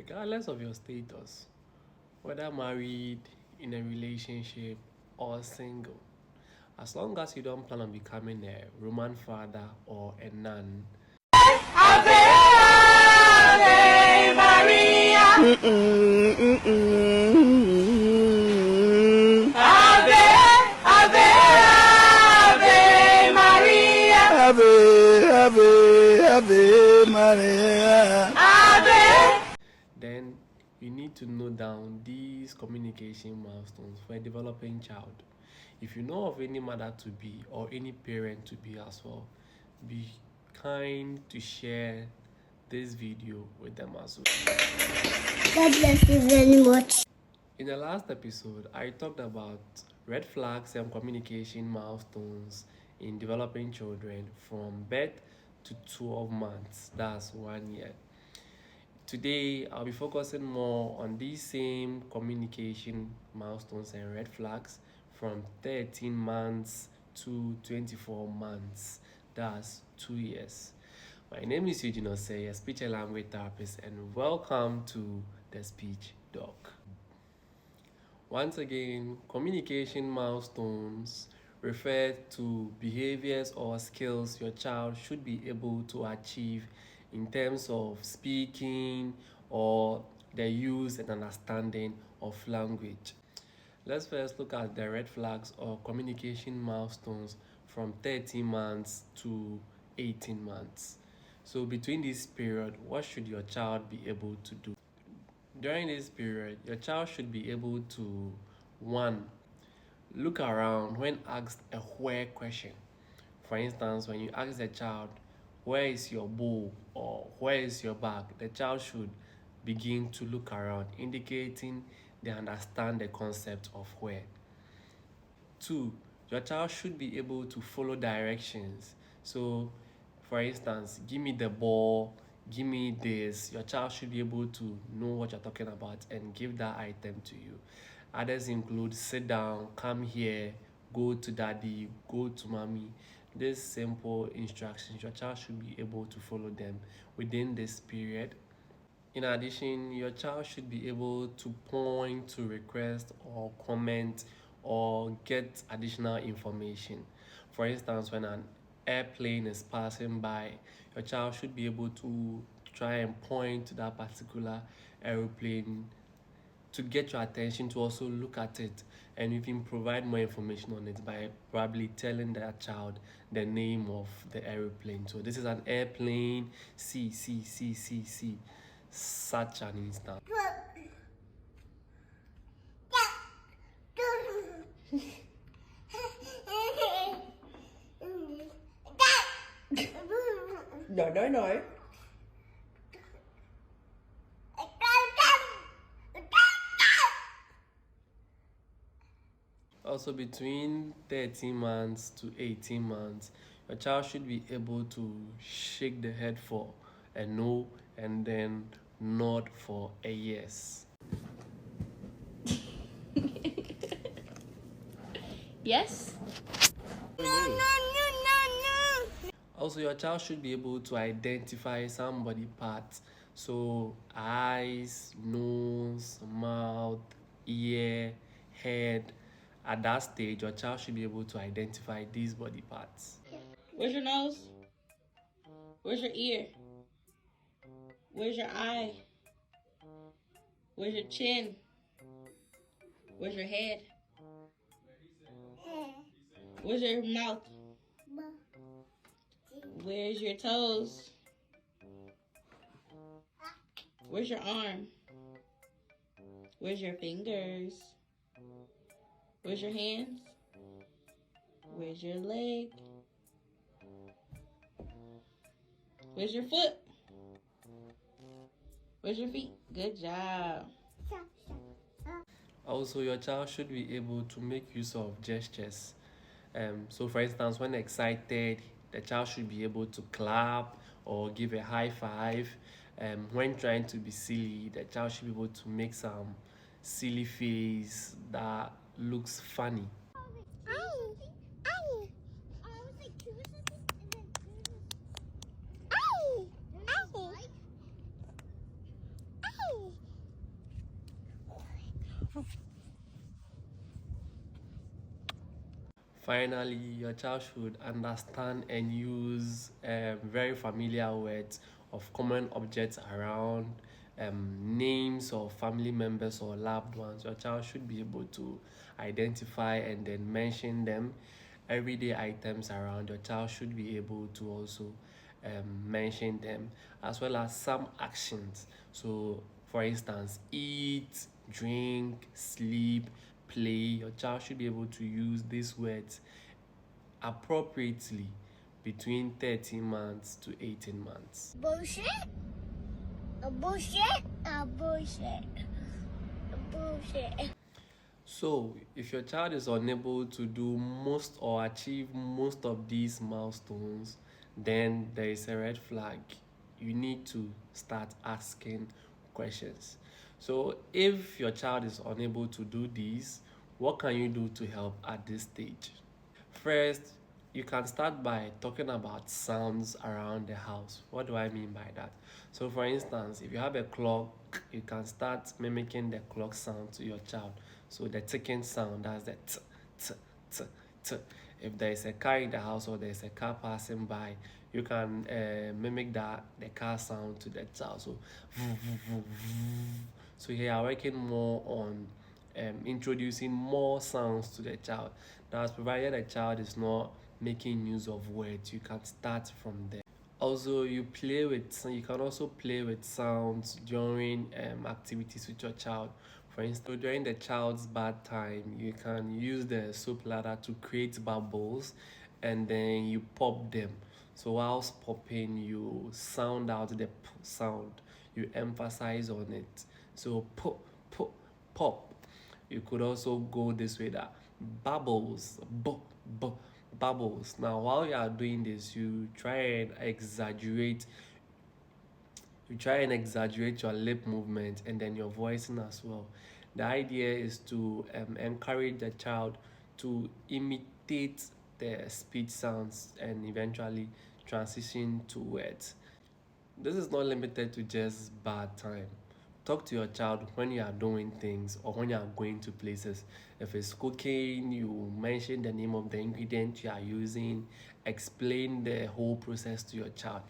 regardless of your status, whether married, in a relationship, or single, as long as you don't plan on becoming a Roman father or a nun. Ave, Ave Maria. Ave, Ave, Ave Maria. Ave, Ave, Ave Maria. Ave. Then you need to note down these communication milestones for a developing child. If you know of any mother to be or any parent to be as well, be kind to share this video with them as well. God bless you very much. In the last episode, I talked about red flags and communication milestones in developing children from birth to 12 months. That's 1 year. Today, I'll be focusing more on these same communication milestones and red flags from 13 months to 24 months. That's 2 years. My name is Eugene Osei, a speech and language therapist, and welcome to the Speech Doc. Once again, communication milestones refer to behaviors or skills your child should be able to achieve in terms of speaking or the use and understanding of language. Let's first look at the red flags or communication milestones from 13 months to 18 months. So between this period, what should your child be able to do? During this period, your child should be able to, 1, look around when asked a where question. For instance, when you ask the child, where is your bowl or where is your bag, the child should begin to look around, indicating they understand the concept of where. 2, your child should be able to follow directions. So, for instance, give me the ball, give me this. Your child should be able to know what you're talking about and give that item to you. Others include sit down, come here, go to daddy, go to mommy. These simple instructions, your child should be able to follow them within this period. In addition, your child should be able to point to request or comment or get additional information. For instance, when an airplane is passing by, your child should be able to try and point to that particular aeroplane to get your attention to also look at it, and you can provide more information on it by probably telling that child the name of the aeroplane. So this is an airplane, see, such an instance. No. Also, between 13 months to 18 months, your child should be able to shake the head for a no and then nod for a yes. Yes? No. Also, your child should be able to identify some body parts. So, eyes, nose, mouth, ear, head. At that stage, your child should be able to identify these body parts. Where's your nose? Where's your ear? Where's your eye? Where's your chin? Where's your head? Where's your mouth? Where's your toes? Where's your arm? Where's your fingers? Where's your hands? Where's your leg? Where's your foot? Where's your feet? Good job. Also, your child should be able to make use of gestures. So, for instance, when excited, the child should be able to clap or give a high five. When trying to be silly, the child should be able to make some silly face that looks funny. Finally, your child should understand and use very familiar words of common objects around, names of family members or loved ones. Your child should be able to identify and then mention them. Everyday items around, your child should be able to also mention them, as well as some actions. So, for instance, eat, drink, sleep, play. Your child should be able to use these words appropriately between 13 months to 18 months. Bullshit. A bullshit. A bullshit. A bullshit. So, if your child is unable to do most or achieve most of these milestones, then there is a red flag. You need to start asking questions. So, if your child is unable to do these, what can you do to help at this stage? First, you can start by talking about sounds around the house. What do I mean by that? So, for instance, if you have a clock, you can start mimicking the clock sound to your child. So, the ticking sound, that's the t, t, t, t. If there is a car in the house or there is a car passing by, you can mimic the car sound to the child. So, so here you are working more on introducing more sounds to the child. That's provided the child is not making use of words, you can start from there. Also, you can also play with sounds during activities with your child. For instance, during the child's bath time, you can use the soap ladder to create bubbles and then you pop them. So whilst popping, you sound out the p sound, you emphasize on it. So pop, pop, pop. You could also go this way, that bubbles, bubbles. Now, while you are doing this, you try and exaggerate your lip movement and then your voicing as well. The idea is to encourage the child to imitate the speech sounds and eventually transition to words. This is not limited to just bad time. Talk to your child when you are doing things or when you are going to places. If it's cooking, you mention the name of the ingredient you are using, explain the whole process to your child.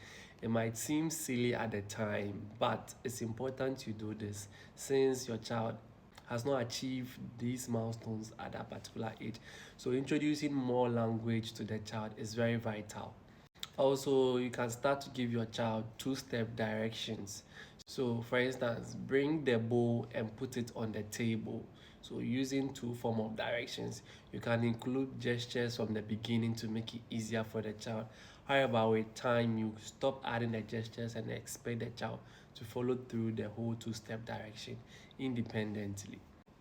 It might seem silly at the time, but it's important you do this since your child has not achieved these milestones at that particular age. So introducing more language to the child is very vital. Also, you can start to give your child two-step directions. So, for instance, bring the bowl and put it on the table. So, using two form of directions, you can include gestures from the beginning to make it easier for the child. However, with time, you stop adding the gestures and expect the child to follow through the whole two-step direction independently.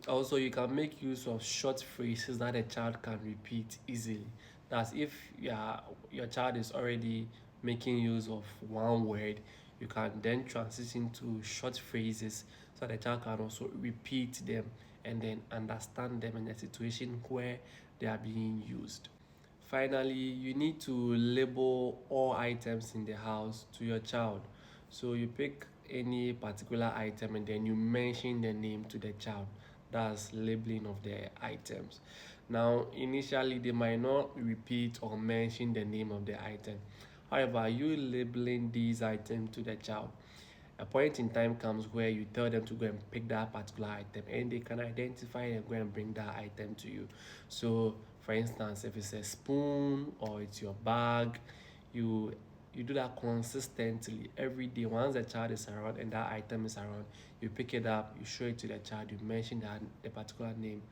Also, you can make use of short phrases that a child can repeat easily. That's if your child is already making use of one word, you can then transition to short phrases so the child can also repeat them and then understand them in a situation where they are being used. Finally, you need to label all items in the house to your child. So you pick any particular item and then you mention the name to the child. That's labeling of the items. Now, initially, they might not repeat or mention the name of the item. However, you labeling these items to the child, a point in time comes where you tell them to go and pick that particular item and they can identify and go and bring that item to you. So, for instance, if it's a spoon or it's your bag, you do that consistently every day. Once the child is around and that item is around, you pick it up, you show it to the child, you mention the particular name,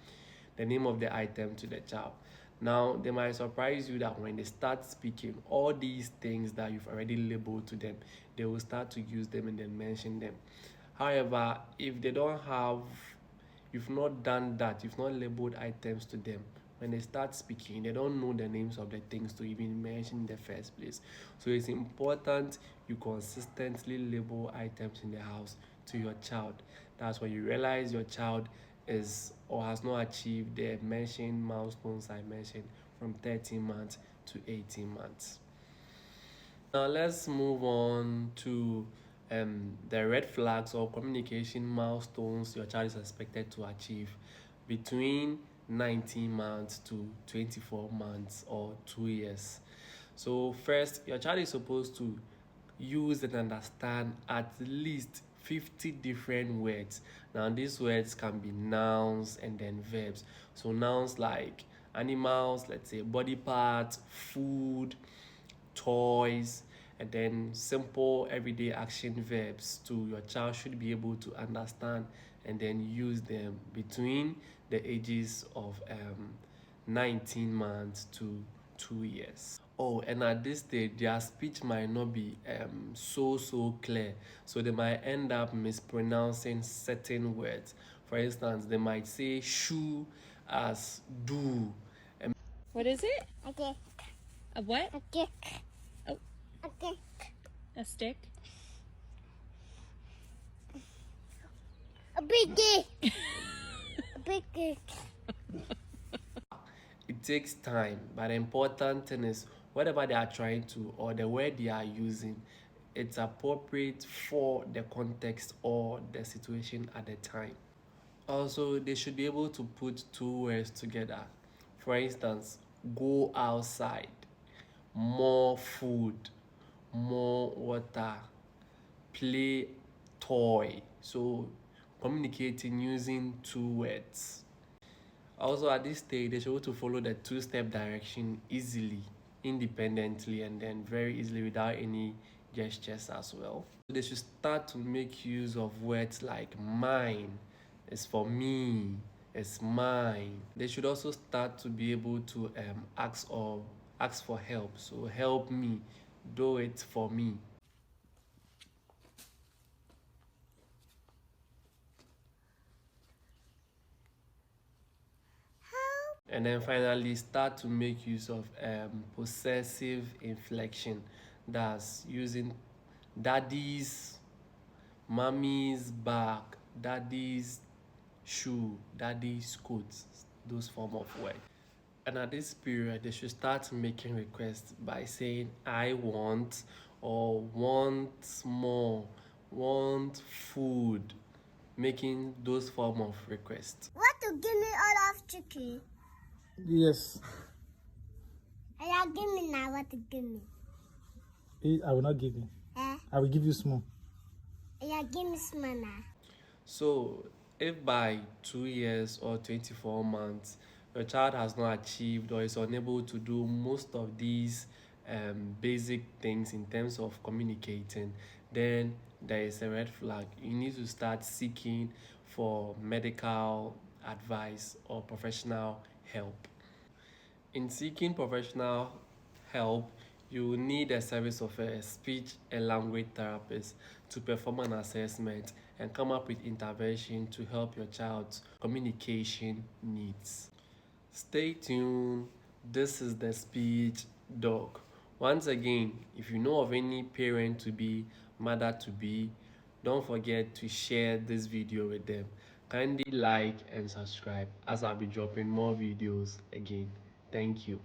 the name of the item to the child. Now, they might surprise you that when they start speaking, all these things that you've already labeled to them, they will start to use them and then mention them. However, if they don't have, you've not done that, you've not labeled items to them, when they start speaking, they don't know the names of the things to even mention in the first place. So it's important you consistently label items in the house to your child. That's when you realize your child is or has not achieved the mentioned milestones I mentioned from 13 months to 18 months. Now let's move on to the red flags or communication milestones your child is expected to achieve between 19 months to 24 months or 2 years. So first, your child is supposed to use and understand at least 50 different words. Now these words can be nouns and then verbs. So nouns like animals, let's say body parts, food, toys, and then simple everyday action verbs to your child should be able to understand and then use them between the ages of 19 months to 2 years. Oh, and at this stage, their speech might not be so clear, so they might end up mispronouncing certain words. For instance, they might say shoe as do. What is it? Okay. A what? Okay. Oh. Okay. A stick? A biggie. A biggie. It takes time, but the important thing is whatever they are trying to or the word they are using, it's appropriate for the context or the situation at the time. Also, they should be able to put two words together. For instance, go outside, more food, more water, play toy. So communicating using two words. Also, at this stage, they should be able to follow the two-step direction easily, independently, and then very easily without any gestures as well. They should start to make use of words like mine, it's for me, it's mine. They should also start to be able to ask for help. So help me, do it for me. And then finally start to make use of possessive inflection. That's using daddy's, mommy's back, daddy's shoe, daddy's coat, those form of words. And at this period, they should start making requests by saying I want or want more, want food, making those form of requests. Want to give me all of chicken? Yes. Yeah, give me now. What to give me? I will not give you. Eh? I will give you small. Yeah, give me some now. So, if by 2 years or 24 months your child has not achieved or is unable to do most of these basic things in terms of communicating, then there is a red flag. You need to start seeking for medical advice or professional help. In seeking professional help, you will need a service of a speech and language therapist to perform an assessment and come up with intervention to help your child's communication needs. Stay tuned. This is the Speech Doc. Once again, if you know of any parent to be, mother to be, don't forget to share this video with them. Kindly like and subscribe as I'll be dropping more videos again. Thank you.